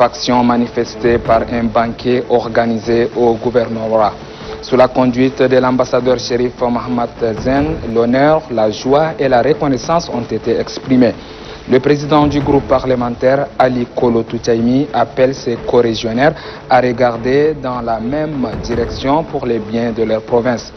Faction manifestée par un banquet organisé au gouvernorat. Sous la conduite de l'ambassadeur Chérif Mohamed Zen, l'honneur, la joie et la reconnaissance ont été exprimés. Le président du groupe parlementaire, Ali Kolo Toutaimi, appelle ses corégionnaires à regarder dans la même direction pour les biens de leur province.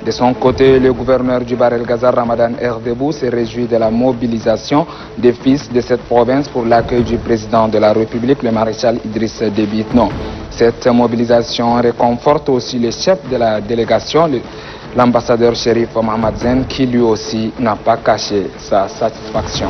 De son côté, le gouverneur du Bahr-el Ghazal, Ramadan Erdebou, s'est réjoui de la mobilisation des fils de cette province pour l'accueil du président de la République, le maréchal Idriss Déby Itno. Cette mobilisation réconforte aussi le chef de la délégation, l'ambassadeur Chérif Mohamed Zen, qui lui aussi n'a pas caché sa satisfaction.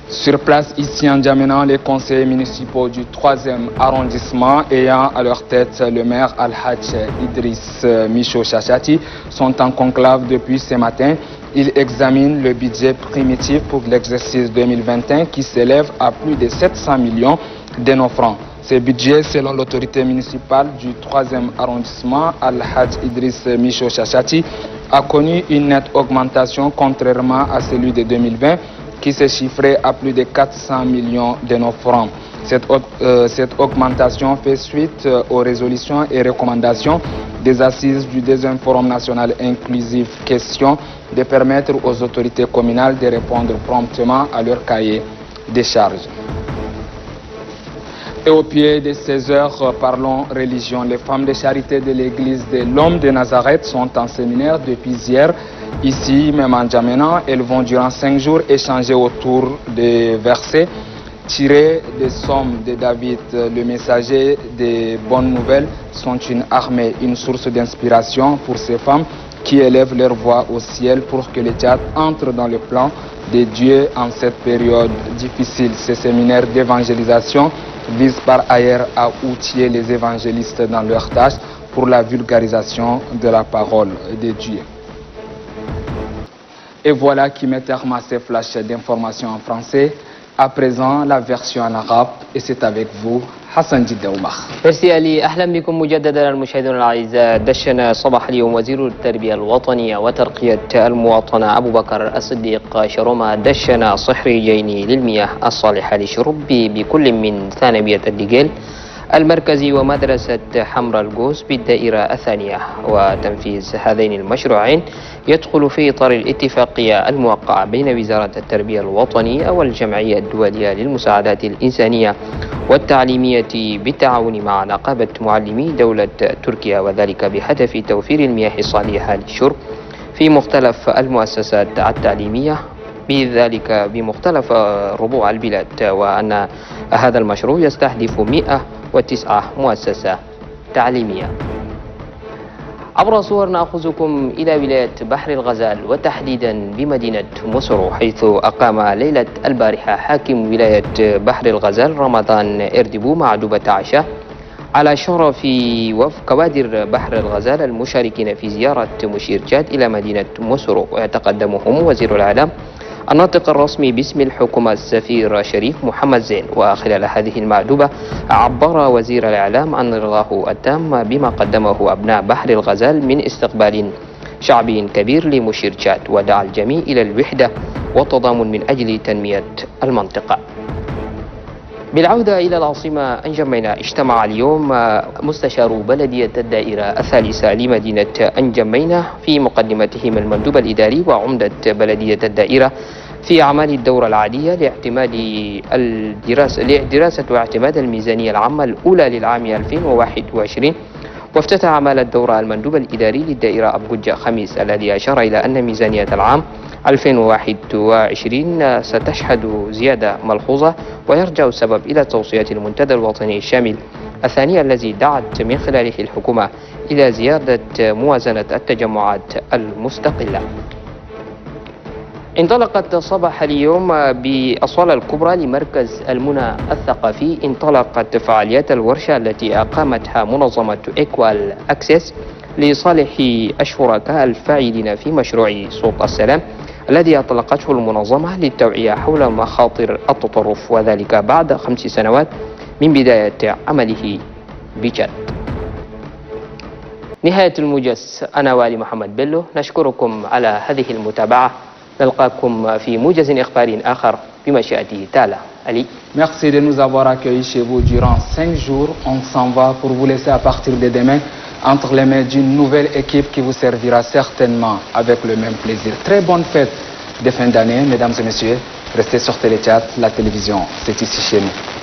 Sur place, ici en N'Djamena, les conseillers municipaux du 3e arrondissement ayant à leur tête le maire Al-Hajj Idriss Micho Chachati sont en conclave depuis ce matin. Ils examinent le budget primitif pour l'exercice 2021 qui s'élève à plus de 700 millions de nos francs. Ce budget, selon l'autorité municipale du 3e arrondissement, Al-Hajj Idriss Micho Chachati, a connu une nette augmentation contrairement à celui de 2020 qui s'est chiffré à plus de 400 millions de nos francs. Cette augmentation fait suite aux résolutions et recommandations des assises du 2e Forum national inclusif. Question de permettre aux autorités communales de répondre promptement à leur cahier des charges. Et au pied de ces heures, parlons religion. Les femmes de charité de l'église de l'Homme de Nazareth sont en séminaire depuis hier. Ici, même en N'Djamena, elles vont durant 5 jours échanger autour des versets tirés des psaumes de David. Le messager des bonnes nouvelles sont une armée, une source d'inspiration pour ces femmes qui élèvent leur voix au ciel pour que les théâtres entrent dans le plan de Dieu en cette période difficile. Ces séminaires d'évangélisation visent par ailleurs à outiller les évangélistes dans leur tâche pour la vulgarisation de la parole de Dieu. Et voilà qui met terme à ces flashs d'informations en français. À présent, la version en arabe, et c'est avec vous, حسن جدا ومخ. ميرسي علي، اهلا بكم مجددا المشاهدون الاعزاء. دشن صباح اليوم وزير التربيه الوطنيه وترقيه المواطنه ابو بكر الصديق شرومه دشن صحريين للمياه الصالحه للشرب بكل من ثانويه الدجيل المركزي ومدرسة حمر القوس بالدائرة الثانية. وتنفيذ هذين المشروعين يدخل في إطار الاتفاقية الموقعة بين وزارة التربية الوطنية والجمعية الدولية للمساعدات الإنسانية والتعليمية بالتعاون مع نقابة معلمي دولة تركيا، وذلك بهدف توفير المياه الصالحة للشرب في مختلف المؤسسات التعليمية بذلك بمختلف ربوع البلاد. وأن هذا المشروع يستهدف 109 مؤسسة تعليمية. عبر صور نأخذكم إلى ولاية بحر الغزال وتحديدا بمدينة مصر، حيث أقام ليلة البارحة حاكم ولاية بحر الغزال رمضان إردبو معدوبة عشاء على شرف كوادر بحر الغزال المشاركين في زيارة مشير جاد إلى مدينة مصر، ويتقدمهم وزير الإعلام الناطق الرسمي باسم الحكومة السفير شريف محمد زين. وخلال هذه المعدوبة عبر وزير الإعلام عن رضاه التام بما قدمه أبناء بحر الغزال من استقبال شعبي كبير لمشير جاد، ودعا الجميع إلى الوحدة والتضامن من أجل تنمية المنطقة. بالعودة إلى العاصمة أنجمينة، اجتمع اليوم مستشار بلدية الدائرة الثالثة لمدينة أنجمينة في مقدمتهم المندوب الإداري وعمدة بلدية الدائرة في أعمال الدورة العادية لدراسة واعتماد الميزانية العامة الأولى للعام 2021. وافتتح أعمال الدورة المندوب الإداري للدائرة أبو جة خميس، الذي أشار إلى أن ميزانية العام 2021 ستشهد زيادة ملحوظة، ويرجع السبب إلى توصية المنتدى الوطني الشامل الثاني الذي دعت من خلاله الحكومة إلى زيادة موازنة التجمعات المستقلة. انطلقت صباح اليوم بالصالة الكبرى لمركز المنى الثقافي انطلقت فعاليات الورشة التي أقامتها منظمة إيكوال أكسس لصالح الشركاء الفاعلين في مشروع صوت السلام الذي أطلقته المنظمة للتوعية حول مخاطر التطرف، وذلك بعد 5 سنوات من بداية عمله بجد. نهاية الموجز، أنا والي محمد بيلو، نشكركم على هذه المتابعة. نلقاكم في موجز إخباري آخر بمشيئته تعالى. Ali. Merci de nous avoir accueillis chez vous durant 5 jours. On s'en va pour vous laisser à partir de demain entre les mains d'une nouvelle équipe qui vous servira certainement avec le même plaisir. Très bonne fête de fin d'année, mesdames et messieurs. Restez sur Téléchat, la télévision, c'est ici chez nous.